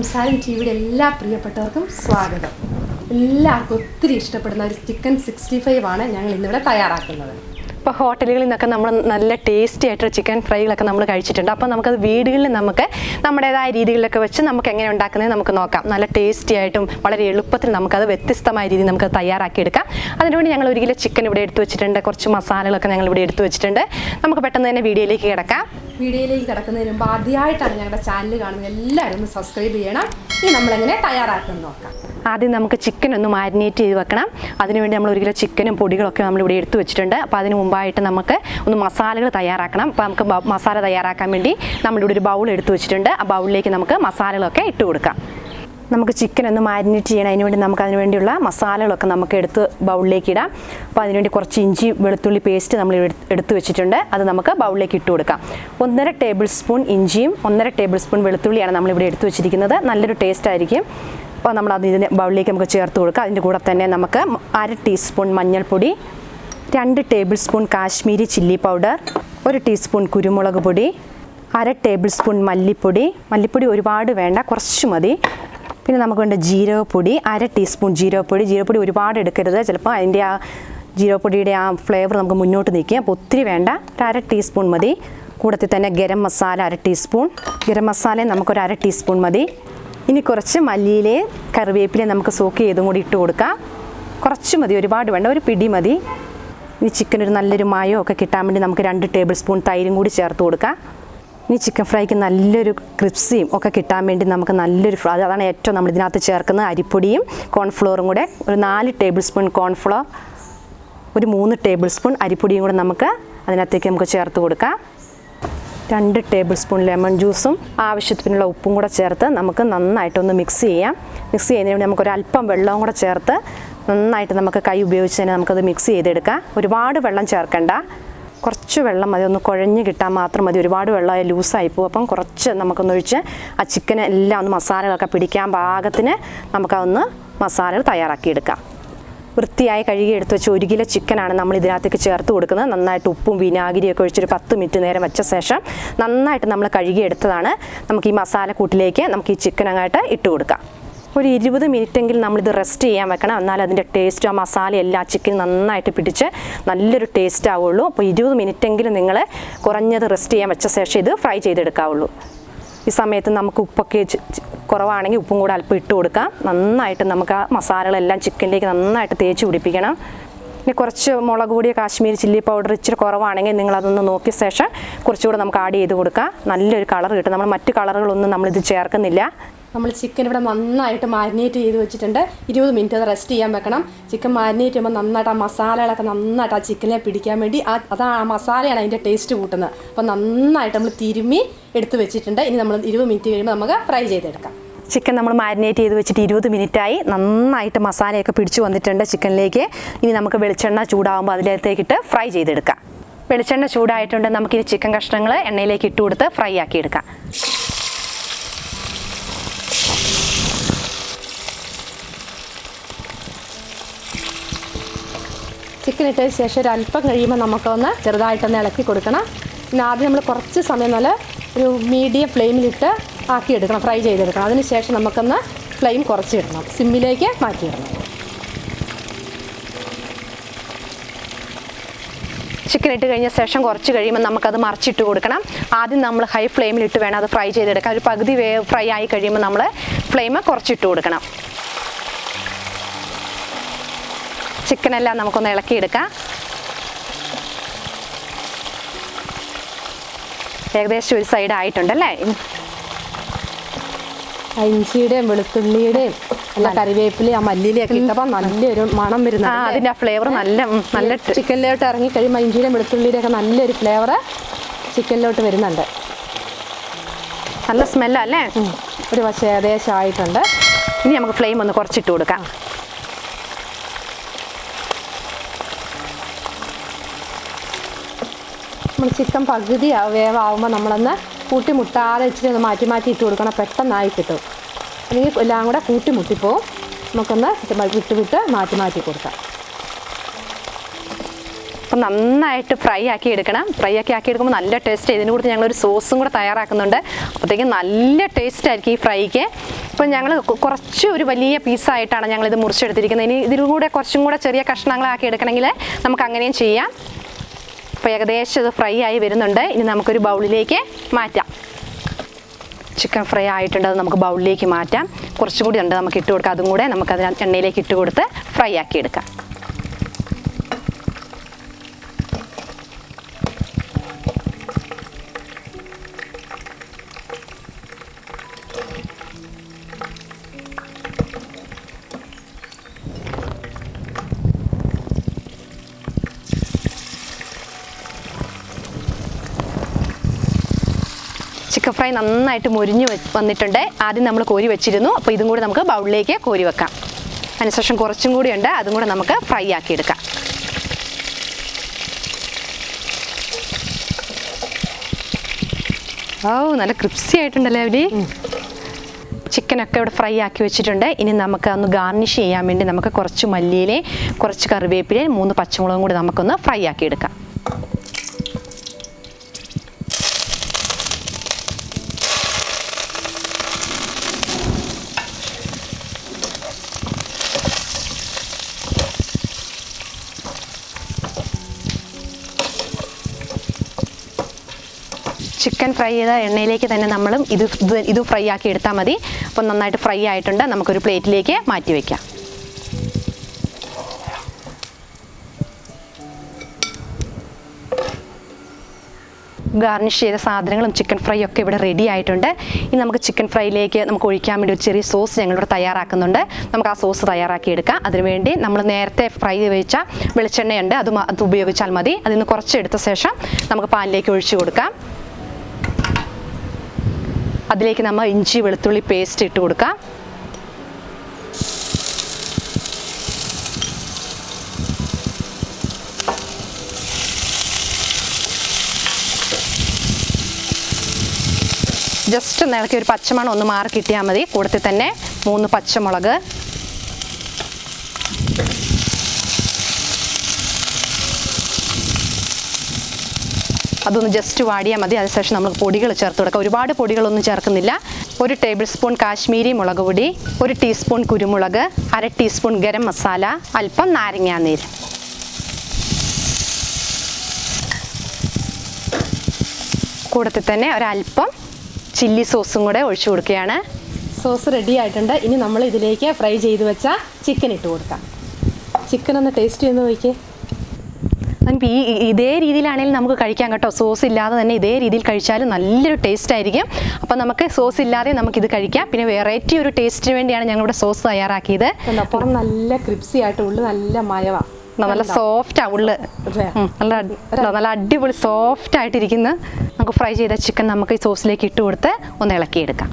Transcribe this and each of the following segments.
സംസാരം ടിവിയുടെ എല്ലാ പ്രിയപ്പെട്ടവർക്കും സ്വാഗതം. എല്ലാവർക്കും ഒത്തിരി ഇഷ്ടപ്പെടുന്ന ഒരു ചിക്കൻ 65 ആണ് ഞങ്ങൾ ഇന്നിവിടെ തയ്യാറാക്കുന്നത്. ഇപ്പോൾ ഹോട്ടലുകളിൽ നിന്നൊക്കെ നമ്മൾ നല്ല ടേസ്റ്റി ആയിട്ടുള്ള ചിക്കൻ ഫ്രൈകളൊക്കെ നമ്മൾ കഴിച്ചിട്ടുണ്ട്. അപ്പോൾ നമുക്കത് വീടുകളിൽ നമുക്ക് നമ്മുടേതായ രീതികളിലൊക്കെ വെച്ച് നമുക്ക് എങ്ങനെ ഉണ്ടാക്കുന്നത് നമുക്ക് നോക്കാം. നല്ല ടേസ്റ്റി ആയിട്ടും വളരെ എളുപ്പത്തിൽ നമുക്കത് വ്യത്യസ്തമായ രീതിയിൽ നമുക്കത് തയ്യാറാക്കിയെടുക്കാം. അതിനുവേണ്ടി ഞങ്ങൾ 1 കിലോ ചിക്കൻ ഇവിടെ എടുത്തു വെച്ചിട്ടുണ്ട്. കുറച്ച് മസാലകളൊക്കെ ഞങ്ങൾ ഇവിടെ എടുത്തു വെച്ചിട്ടുണ്ട്. നമുക്ക് പെട്ടെന്ന് തന്നെ വീഡിയോയിലേക്ക് കിടക്കാം. വീഡിയോയിലേക്ക് കിടക്കുന്നതിന് മുമ്പ് ആദ്യമായിട്ടാണ് ഞങ്ങളുടെ ചാനൽ കാണുന്നത് എല്ലാവരും ഒന്ന് സബ്സ്ക്രൈബ് ചെയ്യണം. ഇനി നമ്മളെങ്ങനെ തയ്യാറാക്കുന്നത് നോക്കാം. ആദ്യം നമുക്ക് ചിക്കൻ ഒന്ന് മാരിനേറ്റ് ചെയ്ത് വെക്കണം. അതിനുവേണ്ടി നമ്മൾ 1 കിലോ ചിക്കനും പൊടികളൊക്കെ നമ്മളിവിടെ എടുത്തു വെച്ചിട്ടുണ്ട്. അപ്പോൾ അതിന് മുമ്പായിട്ട് നമുക്ക് ഒന്ന് മസാലകൾ തയ്യാറാക്കണം. അപ്പോൾ നമുക്ക് മസാല തയ്യാറാക്കാൻ വേണ്ടി നമ്മളിവിടെ ഒരു ബൗൾ എടുത്തു വെച്ചിട്ടുണ്ട്. ആ ബൗളിലേക്ക് നമുക്ക് മസാലകളൊക്കെ ഇട്ട് കൊടുക്കാം. നമുക്ക് ചിക്കൻ ഒന്ന് മാരിനേറ്റ് ചെയ്യണം. അതിനുവേണ്ടി നമുക്ക് അതിന് വേണ്ടിയുള്ള മസാലകളൊക്കെ നമുക്ക് എടുത്ത് ബൗളിലേക്ക് ഇടാം. അപ്പോൾ അതിനുവേണ്ടി കുറച്ച് ഇഞ്ചി വെളുത്തുള്ളി പേസ്റ്റ് നമ്മൾ എടുത്ത് വെച്ചിട്ടുണ്ട്. അത് നമുക്ക് ബൗളിലേക്ക് ഇട്ട് കൊടുക്കാം. 1.5 ടേബിൾ സ്പൂൺ ഇഞ്ചിയും 1.5 ടേബിൾ സ്പൂൺ വെളുത്തുള്ളിയാണ് നമ്മളിവിടെ എടുത്ത് വെച്ചിരിക്കുന്നത്. നല്ലൊരു ടേസ്റ്റ് ആയിരിക്കും. അപ്പോൾ നമ്മളത് ഇതിന് ബൗളിലേക്ക് നമുക്ക് ചേർത്ത് കൊടുക്കാം. അതിൻ്റെ കൂടെ തന്നെ നമുക്ക് 1/2 ടീസ്പൂൺ മഞ്ഞൾപ്പൊടി, 2 table spoon Kashmiri chilli powder, 1 teaspoon കുരുമുളക് പൊടി, 1/2 ടേബിൾ സ്പൂൺ മല്ലിപ്പൊടി. മല്ലിപ്പൊടി ഒരുപാട് വേണ്ട, കുറച്ച് മതി. പിന്നെ നമുക്ക് വേണ്ട ജീരകപ്പൊടി, 1/2 ടീസ്പൂൺ ജീരകപ്പൊടി. ജീരകപ്പൊടി ഒരുപാട് എടുക്കരുത്, ചിലപ്പോൾ അതിൻ്റെ ആ ജീരകപ്പൊടിയുടെ ആ ഫ്ലേവർ നമുക്ക് മുന്നോട്ട് നിൽക്കും. അപ്പോൾ ഒത്തിരി വേണ്ട, 1/2 ടീസ്പൂൺ മതി. കൂടത്തിൽ തന്നെ ഗരം മസാല 1/2 ടീസ്പൂൺ. ഗരം മസാലയും നമുക്കൊരു 1/2 ടീസ്പൂൺ മതി. ഇനി കുറച്ച് മല്ലിയിലയും കറിവേപ്പിലയും നമുക്ക് സോക്ക് ചെയ്തും കൂടി ഇട്ട് കൊടുക്കാം. കുറച്ച് മതി, ഒരുപാട് വേണ്ട, ഒരു പിടി മതി. ഇനി ചിക്കൻ ഒരു നല്ലൊരു മയം ഒക്കെ കിട്ടാൻ വേണ്ടി നമുക്ക് 2 ടേബിൾ സ്പൂൺ തൈരും കൂടി ചേർത്ത് കൊടുക്കാം. ഇനി ചിക്കൻ ഫ്രൈക്ക് നല്ലൊരു ക്രിപ്സിയും ഒക്കെ കിട്ടാൻ വേണ്ടി നമുക്ക് നല്ലൊരു അതാണ് ഏറ്റവും നമ്മൾ ഇതിനകത്ത് ചേർക്കുന്ന അരിപ്പൊടിയും കോൺഫ്ലോറും കൂടെ. ഒരു 4 ടേബിൾ സ്പൂൺ കോൺഫ്ലോർ, ഒരു 3 ടേബിൾ സ്പൂൺ അരിപ്പൊടിയും കൂടെ നമുക്ക് അതിനകത്തേക്ക് നമുക്ക് ചേർത്ത് കൊടുക്കാം. 2 ടേബിൾ സ്പൂൺ ലെമൺ ജ്യൂസും ആവശ്യത്തിനുള്ള ഉപ്പും കൂടെ ചേർത്ത് നമുക്ക് നന്നായിട്ടൊന്ന് മിക്സ് ചെയ്യാം. മിക്സ് ചെയ്യുന്നതിന് വേണ്ടി നമുക്കൊരല്പം വെള്ളവും കൂടെ ചേർത്ത് നന്നായിട്ട് നമുക്ക് കൈ ഉപയോഗിച്ച് തന്നെ നമുക്കത് മിക്സ് ചെയ്തെടുക്കാം. ഒരുപാട് വെള്ളം ചേർക്കണ്ട, കുറച്ച് വെള്ളം മതി, ഒന്ന് കുഴഞ്ഞ് കിട്ടാൻ മാത്രം മതി. ഒരുപാട് വെള്ളമായി ലൂസായി പോകും. അപ്പം കുറച്ച് നമുക്കൊന്നൊഴിച്ച് ആ ചിക്കന് എല്ലാം ഒന്ന് മസാലകളൊക്കെ പിടിക്കാൻ പാകത്തിന് നമുക്കതൊന്ന് മസാലകൾ തയ്യാറാക്കിയെടുക്കാം. വൃത്തിയായി കഴുകി എടുത്ത് വെച്ച് 1 കിലോ ചിക്കനാണ് നമ്മൾ ഇതിനകത്തേക്ക് ചേർത്ത് കൊടുക്കുന്നത്. നന്നായിട്ട് ഉപ്പും വിനാഗിരിയൊക്കെ ഒഴിച്ചൊരു 10 മിനിറ്റ് നേരം വെച്ച ശേഷം നന്നായിട്ട് നമ്മൾ കഴുകിയെടുത്തതാണ്. നമുക്ക് ഈ മസാലക്കൂട്ടിലേക്ക് നമുക്ക് ഈ ചിക്കൻ അങ്ങോട്ട് ഇട്ട് കൊടുക്കാം. ഒരു 20 മിനിറ്റെങ്കിലും നമ്മളിത് റെസ്റ്റ് ചെയ്യാൻ വെക്കണം. എന്നാൽ അതിൻ്റെ ടേസ്റ്റ് ആ മസാല എല്ലാ ചിക്കൻ നന്നായിട്ട് പിടിച്ച് നല്ലൊരു ടേസ്റ്റ് ആവുള്ളൂ. അപ്പോൾ 20 മിനിറ്റെങ്കിലും നിങ്ങൾ കുറഞ്ഞത് റെസ്റ്റ് ചെയ്യാൻ വെച്ച ശേഷം ഇത് ഫ്രൈ ചെയ്തെടുക്കാവുള്ളൂ. ഈ സമയത്ത് നമുക്ക് ഉപ്പൊക്കെ കുറവാണെങ്കിൽ ഉപ്പും കൂടെ അല്പം ഇട്ട് കൊടുക്കാം. നന്നായിട്ട് നമുക്ക് ആ മസാലകളെല്ലാം ചിക്കനിലേക്ക് നന്നായിട്ട് തേച്ച് പിടിപ്പിക്കണം. ഇനി കുറച്ച് മുളക് പൊടിയോ കാശ്മീരി ചില്ലി പൗഡർ ഇച്ചിരി കുറവാണെങ്കിൽ നിങ്ങളതൊന്ന് നോക്കിയ ശേഷം കുറച്ചുകൂടെ നമുക്ക് ആഡ് ചെയ്ത് കൊടുക്കാം. നല്ലൊരു കളർ കിട്ടും. നമ്മൾ മറ്റ് കളറുകളൊന്നും നമ്മളിത് ചേർക്കുന്നില്ല. നമ്മൾ ചിക്കൻ ഇവിടെ നന്നായിട്ട് മാരിനേറ്റ് ചെയ്ത് വെച്ചിട്ടുണ്ട്. 20 മിനിറ്റ് അത് റെസ്റ്റ് ചെയ്യാൻ വെക്കണം. ചിക്കൻ മാരിനേറ്റ് ചെയ്യുമ്പോൾ നന്നായിട്ട് ആ മസാലകളൊക്കെ നന്നായിട്ട് ആ ചിക്കനെ പിടിക്കാൻ വേണ്ടി ആ മസാലയാണ് അതിൻ്റെ ടേസ്റ്റ് കൂട്ടുന്നത്. അപ്പോൾ നന്നായിട്ട് നമ്മൾ തിരുമ്മി എടുത്ത് വെച്ചിട്ടുണ്ട്. ഇനി നമ്മൾ 20 മിനിറ്റ് കഴിയുമ്പോൾ നമുക്ക് ഫ്രൈ ചെയ്തെടുക്കാം. ചിക്കൻ നമ്മൾ മാരിനേറ്റ് ചെയ്ത് വെച്ചിട്ട് 20 മിനിറ്റായി. നന്നായിട്ട് മസാലയൊക്കെ പിടിച്ചു വന്നിട്ടുണ്ട് ചിക്കനിലേക്ക്. ഇനി നമുക്ക് വെളിച്ചെണ്ണ ചൂടാകുമ്പോൾ അതിലേക്കിട്ട് ഫ്രൈ ചെയ്തെടുക്കാം. വെളിച്ചെണ്ണ ചൂടായിട്ടുണ്ട്. നമുക്കിനി ചിക്കൻ കഷ്ണങ്ങൾ എണ്ണയിലേക്ക് ഇട്ട് കൊടുത്ത് ഫ്രൈ ആക്കിയെടുക്കാം. ചിക്കൻ ഇട്ടതിന് ശേഷം ഒരു അല്പം കഴിയുമ്പോൾ നമുക്കൊന്ന് ചെറുതായിട്ടൊന്ന് ഇളക്കി കൊടുക്കണം. പിന്നെ ആദ്യം നമ്മൾ കുറച്ച് സമയം നല്ല ഒരു മീഡിയം ഫ്ലെയിമിലിട്ട് ആക്കിയെടുക്കണം, ഫ്രൈ ചെയ്തെടുക്കണം. അതിന് ശേഷം നമുക്കൊന്ന് ഫ്ലെയിം കുറച്ചിടണം, സിമ്മിലേക്ക് മാറ്റിയിടണം. ചിക്കൻ ഇട്ട് കഴിഞ്ഞ ശേഷം കുറച്ച് കഴിയുമ്പോൾ നമുക്കത് മറിച്ചിട്ട് കൊടുക്കണം. ആദ്യം നമ്മൾ ഹൈ ഫ്ലെയിമിലിട്ട് വേണം അത് ഫ്രൈ ചെയ്തെടുക്കാം. ഒരു പകുതി ഫ്രൈ ആയി കഴിയുമ്പോൾ നമ്മൾ ഫ്ലെയിം കുറച്ചിട്ട് കൊടുക്കണം. ചിക്കനെല്ലാം നമുക്കൊന്ന് ഇളക്കിയെടുക്കാം. ഏകദേശം ഒരു സൈഡ് ആയിട്ടുണ്ടല്ലേ. ഇഞ്ചിയുടെയും വെളുത്തുള്ളിയുടെയും എല്ലാ കറിവേപ്പിലയും ആ മല്ലിയിലൊക്കെ ഇട്ടപ്പോൾ നല്ലൊരു മണം വരുന്നത്. അതിൻ്റെ ആ ഫ്ലേവർ നല്ല ചിക്കനിലോട്ട് ഇറങ്ങി കഴിയുമ്പോൾ ഇഞ്ചിയുടെയും വെളുത്തുള്ളിയുടെയും ഒക്കെ നല്ലൊരു ഫ്ലേവർ ചിക്കനിലോട്ട് വരുന്നുണ്ട്. നല്ല സ്മെല്ലല്ലേ. ഒരു വശം ഏകദേശം ആയിട്ടുണ്ട്. ഇനി നമുക്ക് ഫ്ലെയിം ഒന്ന് കുറച്ചിട്ട് കൊടുക്കാം. നമ്മൾ ചിക്കൻ പകുതി വേവാകുമ്പോൾ നമ്മളൊന്ന് കൂട്ടിമുട്ടാതെ ഇച്ചിരി ഒന്ന് മാറ്റി ഇട്ട് കൊടുക്കണം. പെട്ടെന്നായി കിട്ടും. അല്ലെങ്കിൽ എല്ലാം കൂടെ കൂട്ടിമുട്ടിപ്പോവും. നമുക്കൊന്ന് വിട്ട് മാറ്റി കൊടുക്കാം. അപ്പം നന്നായിട്ട് ഫ്രൈ ആക്കി എടുക്കണം. ഫ്രൈ ആക്കി എടുക്കുമ്പോൾ നല്ല ടേസ്റ്റ്. ഇതിന് കൂടി ഞങ്ങളൊരു സോസും കൂടെ തയ്യാറാക്കുന്നുണ്ട്. അപ്പോഴത്തേക്കും നല്ല ടേസ്റ്റ് ആയിരിക്കും ഈ ഫ്രൈക്ക്. അപ്പം ഞങ്ങൾ കുറച്ച് ഒരു വലിയ പീസായിട്ടാണ് ഞങ്ങളിത് മുറിച്ചെടുത്തിരിക്കുന്നത്. ഇനി ഇതിൽ കൂടെ കുറച്ചും കൂടെ ചെറിയ കഷ്ണങ്ങളാക്കി എടുക്കണമെങ്കിൽ നമുക്ക് അങ്ങനെയും ചെയ്യാം. അപ്പോൾ ഏകദേശം ഇത് ഫ്രൈ ആയി വരുന്നുണ്ട്. ഇനി നമുക്കൊരു ബൗളിലേക്ക് മാറ്റാം. ചിക്കൻ ഫ്രൈ ആയിട്ടുണ്ട്, അത് നമുക്ക് ബൗളിലേക്ക് മാറ്റാം. കുറച്ചും കൂടി ഉണ്ട്, നമുക്ക് ഇട്ട് കൊടുക്കാം. അതും കൂടെ നമുക്ക് അതിന് എണ്ണയിലേക്ക് ഇട്ട് കൊടുത്ത് ഫ്രൈ ആക്കി എടുക്കാം. ചിക്കൻ ഫ്രൈ നന്നായിട്ട് മൊരിഞ്ഞ് വന്നിട്ടുണ്ട്. ആദ്യം നമ്മൾ കോരി വെച്ചിരുന്നു. അപ്പോൾ ഇതും കൂടി നമുക്ക് ബൗളിലേക്ക് കോരി വെക്കാം. അതിനുശേഷം കുറച്ചും കൂടി ഉണ്ട്, അതും കൂടെ നമുക്ക് ഫ്രൈ ആക്കി എടുക്കാം. നല്ല ക്രിപ്സി ആയിട്ടുണ്ടല്ലേ അവര്. ചിക്കനൊക്കെ ഇവിടെ ഫ്രൈ ആക്കി വെച്ചിട്ടുണ്ട്. ഇനി നമുക്ക് ഒന്ന് ഗാർണിഷ് ചെയ്യാൻ വേണ്ടി നമുക്ക് കുറച്ച് മല്ലിയില, കുറച്ച് കറിവേപ്പില, 3 പച്ചമുളകും കൂടി നമുക്കൊന്ന് ഫ്രൈ ആക്കി എടുക്കാം. ചിക്കൻ ഫ്രൈ ചെയ്ത എണ്ണയിലേക്ക് തന്നെ നമ്മളും ഇത് ഫ്രൈ ആക്കി എടുത്താൽ മതി. അപ്പം നന്നായിട്ട് ഫ്രൈ ആയിട്ടുണ്ട്. നമുക്കൊരു പ്ലേറ്റിലേക്ക് മാറ്റി വയ്ക്കാം. ഗാർണിഷ് ചെയ്ത സാധനങ്ങളും ചിക്കൻ ഫ്രൈ ഒക്കെ ഇവിടെ റെഡി ആയിട്ടുണ്ട്. ഇനി നമുക്ക് ചിക്കൻ ഫ്രൈയിലേക്ക് നമുക്ക് ഒഴിക്കാൻ വേണ്ടി ഒരു ചെറിയ സോസ് ഞങ്ങളിവിടെ തയ്യാറാക്കുന്നുണ്ട്. നമുക്ക് ആ സോസ് തയ്യാറാക്കി എടുക്കാം. അതിനുവേണ്ടി നമ്മൾ നേരത്തെ ഫ്രൈ വെച്ച വെളിച്ചെണ്ണയുണ്ട്, അത് ഉപയോഗിച്ചാൽ മതി. അതിൽ നിന്ന് കുറച്ചെടുത്ത ശേഷം നമുക്ക് പാനിലേക്ക് ഒഴിച്ചു കൊടുക്കാം. അതിലേക്ക് നമ്മൾ ഇഞ്ചി വെളുത്തുള്ളി പേസ്റ്റ് ഇട്ട് കൊടുക്കാം. ജസ്റ്റ് ഒന്ന് ഇളക്കി ഒരു പച്ചമണം ഒന്ന് മാറി കിട്ടിയാൽ മതി. കൂടത്തിൽ തന്നെ 3 പച്ചമുളക്, അതൊന്ന് ജസ്റ്റ് വാടിയാൽ മതി. അതിനുശേഷം നമ്മൾ പൊടികൾ ചേർത്ത് കൊടുക്കാം. ഒരുപാട് പൊടികളൊന്നും ചേർക്കുന്നില്ല. 1 ടേബിൾ സ്പൂൺ കാശ്മീരി മുളക് പൊടി, 1 ടീസ്പൂൺ കുരുമുളക്, 1/2 ടീസ്പൂൺ ഗരം മസാല, അല്പം നാരങ്ങാനീര്. കൂടത്തിൽ തന്നെ ഒരല്പം ചില്ലി സോസും കൂടെ ഒഴിച്ചു കൊടുക്കുകയാണ്. സോസ് റെഡി ആയിട്ടുണ്ട്. ഇനി നമ്മൾ ഇതിലേക്ക് ഫ്രൈ ചെയ്ത് വെച്ച ചിക്കൻ ഇട്ട് കൊടുക്കാം. ചിക്കൻ ഒന്ന് ടേസ്റ്റ് ചെയ്ത് നോക്കിയേ. അതിപ്പോൾ ഇതേ രീതിയിലാണെങ്കിലും നമുക്ക് കഴിക്കാം കേട്ടോ. സോസ് ഇല്ലാതെ തന്നെ ഇതേ രീതിയിൽ കഴിച്ചാലും നല്ലൊരു ടേസ്റ്റ് ആയിരിക്കും. അപ്പോൾ നമുക്ക് സോസ് ഇല്ലാതെ നമുക്കിത് കഴിക്കാം. പിന്നെ വെറൈറ്റി ഒരു ടേസ്റ്റിന് വേണ്ടിയാണ് ഞങ്ങളിവിടെ സോസ് തയ്യാറാക്കിയത്. പുറം നല്ല ക്രിപ്സി ആയിട്ട്, ഉള്ളു നല്ല മയവാ, നല്ല സോഫ്റ്റാ ഉള്ളു, നല്ല അടിപൊളി സോഫ്റ്റ് ആയിട്ടിരിക്കുന്ന. നമുക്ക് ഫ്രൈ ചെയ്ത ചിക്കൻ നമുക്ക് ഈ സോസിലേക്ക് ഇട്ട് കൊടുത്ത് ഒന്ന് ഇളക്കിയെടുക്കാം.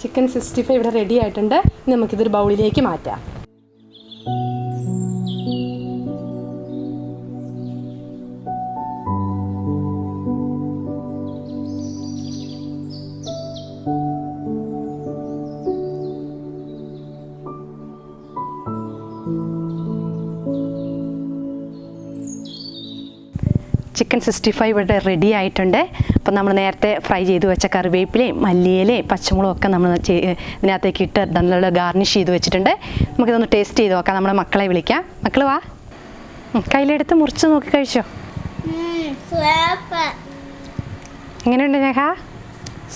ചിക്കൻ 65 ഇവിടെ റെഡി ആയിട്ടുണ്ട്. ഇനി നമുക്കിതൊരു ബൗളിലേക്ക് മാറ്റാം. ചിക്കൻ 65 ഇവിടെ റെഡി ആയിട്ടുണ്ട്. അപ്പം നമ്മൾ നേരത്തെ ഫ്രൈ ചെയ്ത് വെച്ച കറിവേപ്പിലയും മല്ലിയിലയും പച്ചമുളകും ഒക്കെ നമ്മൾ ഇതിനകത്തേക്ക് ഇട്ട് നല്ല ഗാർണിഷ് ചെയ്ത് വെച്ചിട്ടുണ്ട്. നമുക്കിതൊന്ന് ടേസ്റ്റ് ചെയ്ത് നോക്കാം. നമ്മുടെ മക്കളെ വിളിക്കാം. മക്കൾ വാ, കയ്യിലെടുത്ത് മുറിച്ച് നോക്കി കഴിച്ചോ. എങ്ങനെയുണ്ട് നേഹ?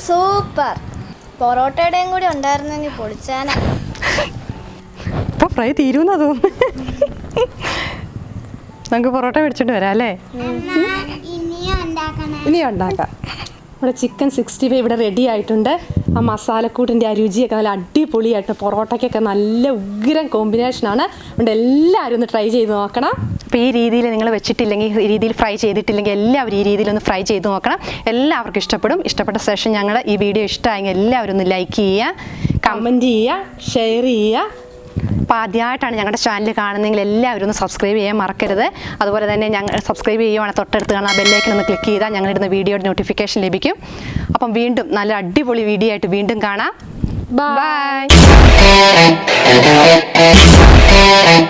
സൂപ്പർ. പൊറോട്ടയുടെയും കൂടി ഉണ്ടായിരുന്നെങ്കിൽ പൊളിച്ചാന. ഇപ്പോൾ ഫ്രൈ തീരുമെന്നാ തോന്നുന്നു. നമുക്ക് പൊറോട്ട മേടിച്ചിട്ട് വരാം അല്ലേ? ഇനിയും ഉണ്ടാക്കാം. നമ്മുടെ ചിക്കൻ 65 ഇവിടെ റെഡി ആയിട്ടുണ്ട്. ആ മസാലക്കൂട്ടിൻ്റെ ആ രുചിയൊക്കെ നല്ല അടിപൊളിയായിട്ട്, പൊറോട്ടയ്ക്കൊക്കെ നല്ല ഉഗ്രം കോമ്പിനേഷനാണ്. അതുകൊണ്ട് എല്ലാവരും ഒന്ന് ട്രൈ ചെയ്ത് നോക്കണം. അപ്പോൾ ഈ രീതിയിൽ നിങ്ങൾ വെച്ചിട്ടില്ലെങ്കിൽ, ഈ രീതിയിൽ ഫ്രൈ ചെയ്തിട്ടില്ലെങ്കിൽ എല്ലാവരും ഈ രീതിയിലൊന്ന് ഫ്രൈ ചെയ്ത് നോക്കണം. എല്ലാവർക്കും ഇഷ്ടപ്പെടും. ഇഷ്ടപ്പെട്ട ശേഷം ഞങ്ങൾ ഈ വീഡിയോ ഇഷ്ടമായെങ്കിൽ എല്ലാവരും ഒന്ന് ലൈക്ക് ചെയ്യുക, കമൻറ്റ് ചെയ്യുക, ഷെയർ ചെയ്യുക. അപ്പോൾ ആദ്യമായിട്ടാണ് ഞങ്ങളുടെ ചാനൽ കാണുന്നതെങ്കിൽ എല്ലാവരും ഒന്ന് സബ്സ്ക്രൈബ് ചെയ്യാൻ മറക്കരുത്. അതുപോലെ തന്നെ ഞങ്ങൾ സബ്സ്ക്രൈബ് ചെയ്യുവാണെങ്കിൽ തൊട്ടടുത്ത് കാണാൻ ബെല്ലൈക്കൺ ഒന്ന് ക്ലിക്ക് ചെയ്താൽ ഞങ്ങളിടുന്ന വീഡിയോയുടെ നോട്ടിഫിക്കേഷൻ ലഭിക്കും. അപ്പം വീണ്ടും നല്ല അടിപൊളി വീഡിയോ ആയിട്ട് വീണ്ടും കാണാം. ബൈ.